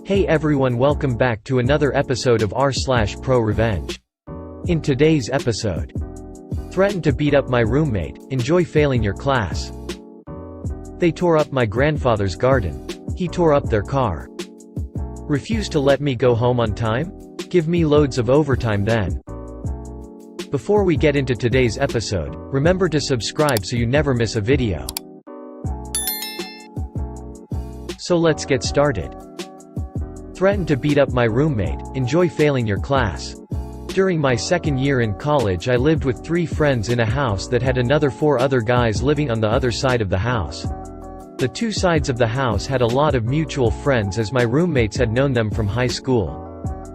Hey everyone, welcome back to another episode of r/ProRevenge. In today's episode, threatened to beat up my roommate, enjoy failing your class. They tore up my grandfather's garden. He tore up their car. Refused to let me go home on time? Give me loads of overtime then. Before we get into today's episode, remember to subscribe so you never miss a video. So let's get started. Threatened to beat up my roommate, enjoy failing your class. During my second year in college, I lived with 3 friends in a house that had another 4 other guys living on the other side of the house. The 2 sides of the house had a lot of mutual friends as my roommates had known them from high school.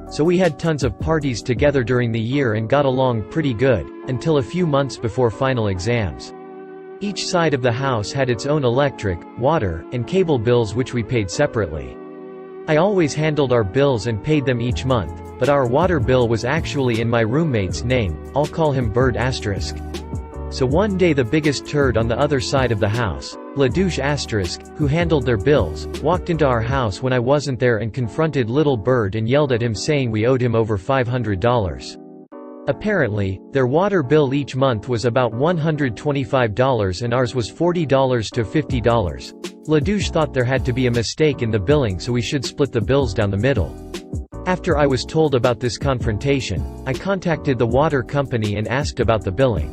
So we had tons of parties together during the year and got along pretty good, until a few months before final exams. Each side of the house had its own electric, water, and cable bills which we paid separately. I always handled our bills and paid them each month, but our water bill was actually in my roommate's name. I'll call him Bird asterisk. So one day the biggest turd on the other side of the house, LaDouche asterisk, who handled their bills, walked into our house when I wasn't there and confronted little Bird and yelled at him saying we owed him over $500. Apparently, their water bill each month was about $125 and ours was $40 to $50. LaDouche thought there had to be a mistake in the billing, so we should split the bills down the middle. After I was told about this confrontation, I contacted the water company and asked about the billing.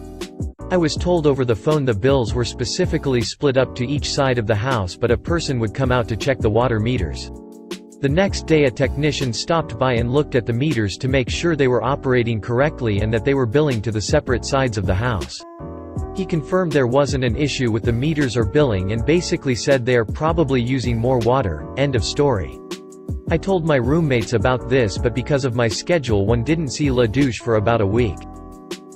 I was told over the phone the bills were specifically split up to each side of the house, but a person would come out to check the water meters. The next day a technician stopped by and looked at the meters to make sure they were operating correctly and that they were billing to the separate sides of the house. He confirmed there wasn't an issue with the meters or billing and basically said they are probably using more water, end of story. I told my roommates about this, but because of my schedule one didn't see LaDouche for about a week.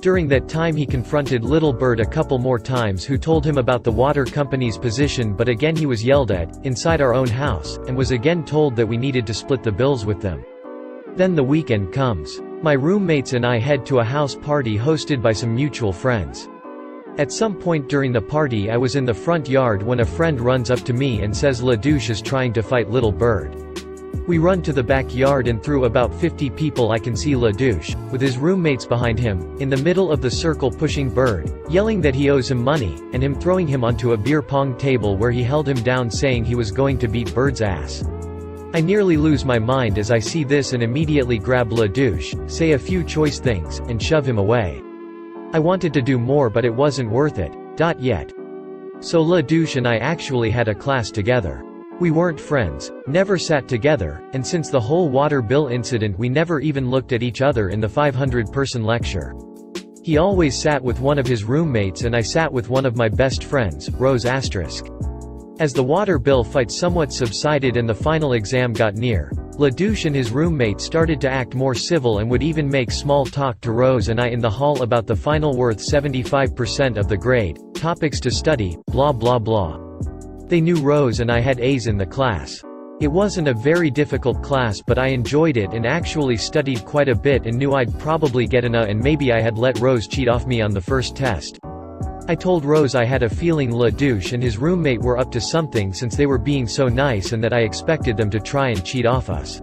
During that time he confronted Little Bird a couple more times, who told him about the water company's position, but again he was yelled at, inside our own house, and was again told that we needed to split the bills with them. Then the weekend comes. My roommates and I head to a house party hosted by some mutual friends. At some point during the party I was in the front yard when a friend runs up to me and says LaDouche is trying to fight Little Bird. We run to the backyard and through about 50 people I can see LaDouche, with his roommates behind him, in the middle of the circle pushing Bird, yelling that he owes him money, and him throwing him onto a beer pong table where he held him down saying he was going to beat Bird's ass. I nearly lose my mind as I see this and immediately grab LaDouche, say a few choice things, and shove him away. I wanted to do more but it wasn't worth it, yet. So LaDouche and I actually had a class together. We weren't friends, never sat together, and since the whole water bill incident we never even looked at each other in the 500-person lecture. He always sat with one of his roommates and I sat with one of my best friends, Rose asterisk. As the water bill fight somewhat subsided and the final exam got near, LaDouche and his roommate started to act more civil and would even make small talk to Rose and I in the hall about the final worth 75% of the grade, topics to study, blah blah blah. They knew Rose and I had A's in the class. It wasn't a very difficult class but I enjoyed it and actually studied quite a bit and knew I'd probably get an A, and maybe I had let Rose cheat off me on the first test. I told Rose I had a feeling LaDouche and his roommate were up to something since they were being so nice and that I expected them to try and cheat off us.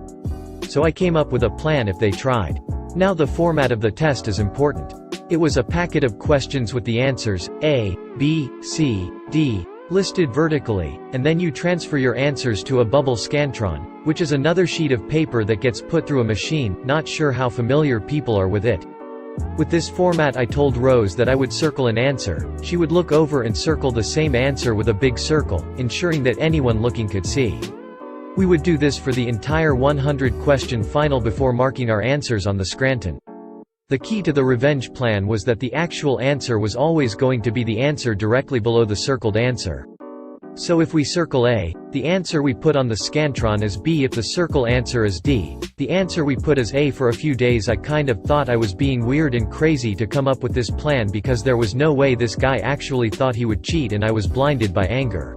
So I came up with a plan if they tried. Now the format of the test is important. It was a packet of questions with the answers, A, B, C, D, listed vertically, and then you transfer your answers to a bubble scantron, which is another sheet of paper that gets put through a machine. Not sure how familiar people are with it. With this format I told Rose that I would circle an answer, she would look over and circle the same answer with a big circle, ensuring that anyone looking could see. We would do this for the entire 100-question final before marking our answers on the Scranton. The key to the revenge plan was that the actual answer was always going to be the answer directly below the circled answer. So if we circle A, the answer we put on the Scantron is B. If the circle answer is D, the answer we put is A. For a few days I kind of thought I was being weird and crazy to come up with this plan because there was no way this guy actually thought he would cheat and I was blinded by anger.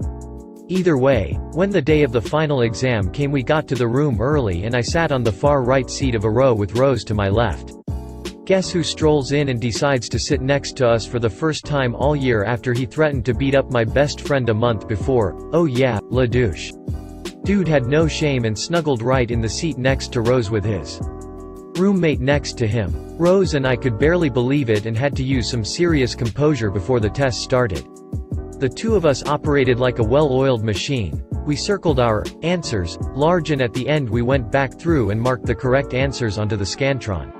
Either way, when the day of the final exam came we got to the room early and I sat on the far right seat of a row with Rose to my left. Guess who strolls in and decides to sit next to us for the first time all year after he threatened to beat up my best friend a month before? Oh yeah, LaDouche. Dude had no shame and snuggled right in the seat next to Rose with his roommate next to him. Rose and I could barely believe it and had to use some serious composure before the test started. The two of us operated like a well-oiled machine. We circled our answers large, and at the end we went back through and marked the correct answers onto the Scantron.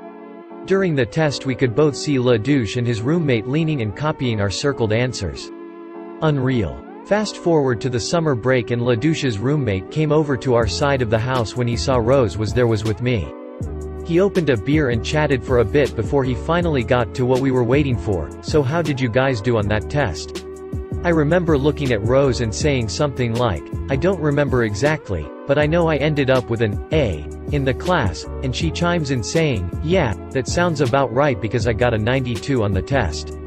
During the test we could both see LaDouche and his roommate leaning and copying our circled answers. Unreal. Fast forward to the summer break, and LaDouche's roommate came over to our side of the house when he saw Rose was with me. He opened a beer and chatted for a bit before he finally got to what we were waiting for. "So how did you guys do on that test?" I remember looking at Rose and saying something like, "I don't remember exactly, but I know I ended up with an A in the class," and she chimes in saying, "Yeah, that sounds about right because I got a 92 on the test."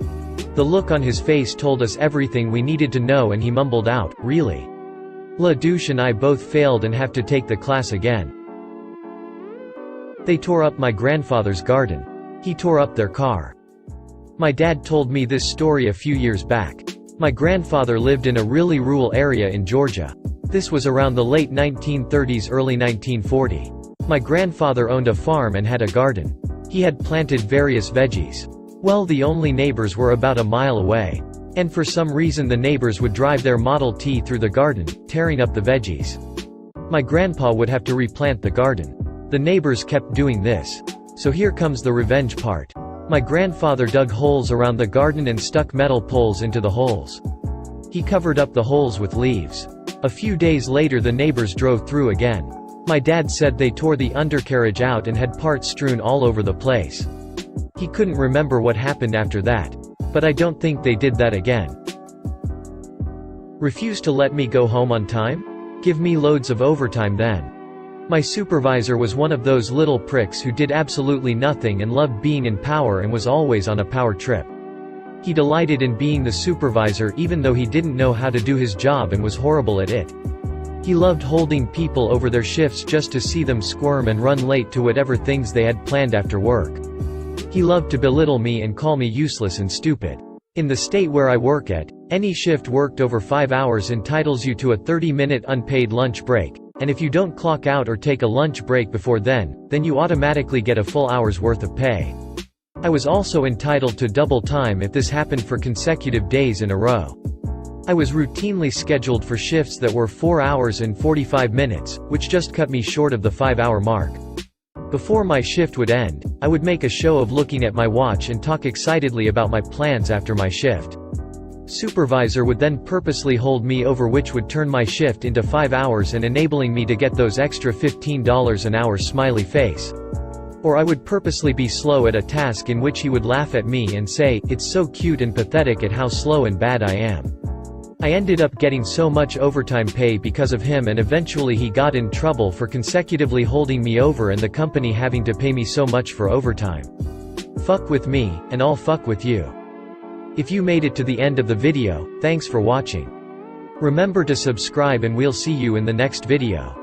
The look on his face told us everything we needed to know, and he mumbled out, "Really? LaDouche and I both failed and have to take the class again." They tore up my grandfather's garden. He tore up their car. My dad told me this story a few years back. My grandfather lived in a really rural area in Georgia. This was around the late 1930s, early 1940. My grandfather owned a farm and had a garden. He had planted various veggies. Well, the only neighbors were about a mile away. And for some reason the neighbors would drive their Model T through the garden, tearing up the veggies. My grandpa would have to replant the garden. The neighbors kept doing this. So here comes the revenge part. My grandfather dug holes around the garden and stuck metal poles into the holes. He covered up the holes with leaves. A few days later the neighbors drove through again. My dad said they tore the undercarriage out and had parts strewn all over the place. He couldn't remember what happened after that. But I don't think they did that again. Refuse to let me go home on time? Give me loads of overtime then. My supervisor was one of those little pricks who did absolutely nothing and loved being in power and was always on a power trip. He delighted in being the supervisor even though he didn't know how to do his job and was horrible at it. He loved holding people over their shifts just to see them squirm and run late to whatever things they had planned after work. He loved to belittle me and call me useless and stupid. In the state where I work at, any shift worked over 5 hours entitles you to a 30-minute unpaid lunch break. And if you don't clock out or take a lunch break before then you automatically get a full hour's worth of pay. I was also entitled to double time if this happened for consecutive days in a row. I was routinely scheduled for shifts that were 4 hours and 45 minutes, which just cut me short of the 5-hour mark. Before my shift would end, I would make a show of looking at my watch and talk excitedly about my plans after my shift. Supervisor would then purposely hold me over, which would turn my shift into 5 hours and enabling me to get those extra $15 an hour smiley face. Or I would purposely be slow at a task, in which he would laugh at me and say, "It's so cute and pathetic at how slow and bad I am." I ended up getting so much overtime pay because of him, and eventually he got in trouble for consecutively holding me over and the company having to pay me so much for overtime. Fuck with me, and I'll fuck with you. If you made it to the end of the video, thanks for watching. Remember to subscribe and we'll see you in the next video.